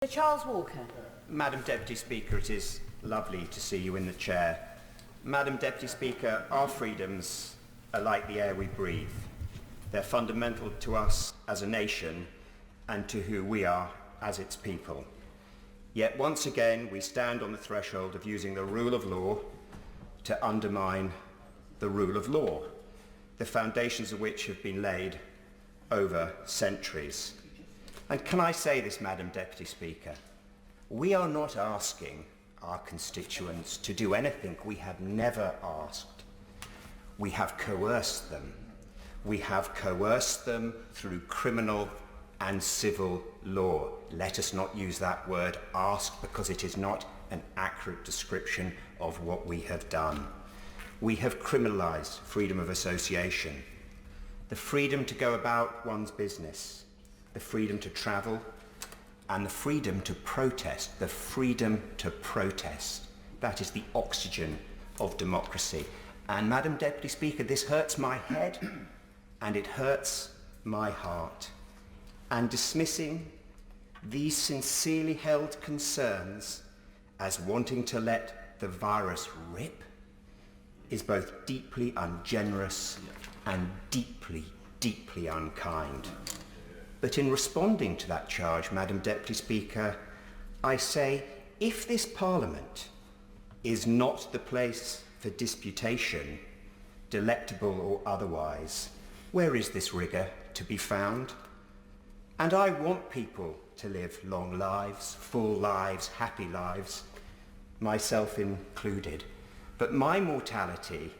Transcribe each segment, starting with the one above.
Sir Charles Walker. Madam Deputy Speaker, it is lovely to see you in the chair. Madam Deputy Speaker, our freedoms are like the air we breathe. They're fundamental to us as a nation and to who we are as its people. Yet once again we stand on the threshold of using the rule of law to undermine the rule of law, the foundations of which have been laid over centuries. And can I say this, Madam Deputy Speaker? We are not asking our constituents to do anything we have never asked. We have coerced them. We have coerced them through criminal and civil law. Let us not use that word ask because it is not an accurate description of what we have done. We have criminalised freedom of association, the freedom to go about one's business, the freedom to travel, and the freedom to protest. The freedom to protest. That is the oxygen of democracy. And Madam Deputy Speaker, this hurts my head and it hurts my heart. And dismissing these sincerely held concerns as wanting to let the virus rip is both deeply ungenerous and deeply, deeply unkind. But in responding to that charge, Madam Deputy Speaker, I say, if this Parliament is not the place for disputation, delectable or otherwise, where is this rigour to be found? And I want people to live long lives, full lives, happy lives, myself included. But my mortality,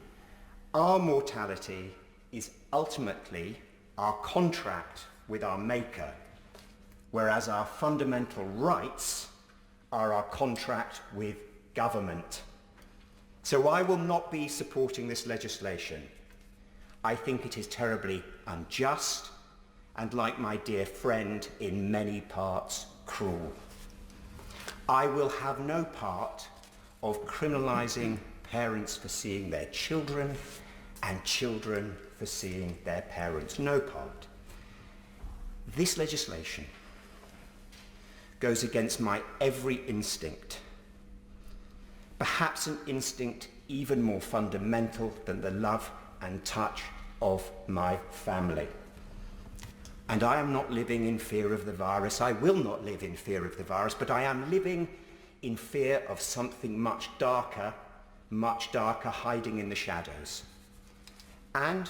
our mortality, is ultimately our contract with our Maker, whereas our fundamental rights are our contract with government. So I will not be supporting this legislation. I think it is terribly unjust and, like my dear friend, in many parts cruel. I will have no part of criminalising parents for seeing their children and children for seeing their parents. No part. This legislation goes against my every instinct, perhaps an instinct even more fundamental than the love and touch of my family. And I am not living in fear of the virus. I will not live in fear of the virus, but I am living in fear of something much darker hiding in the shadows. And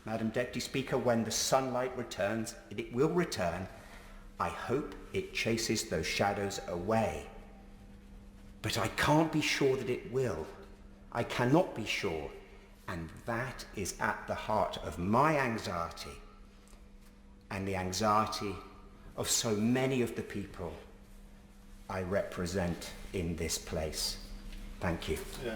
Madam Deputy Speaker, when the sunlight returns, and it will return, I hope it chases those shadows away. But I can't be sure that it will. I cannot be sure. And that is at the heart of my anxiety and the anxiety of so many of the people I represent in this place. Thank you. Yeah.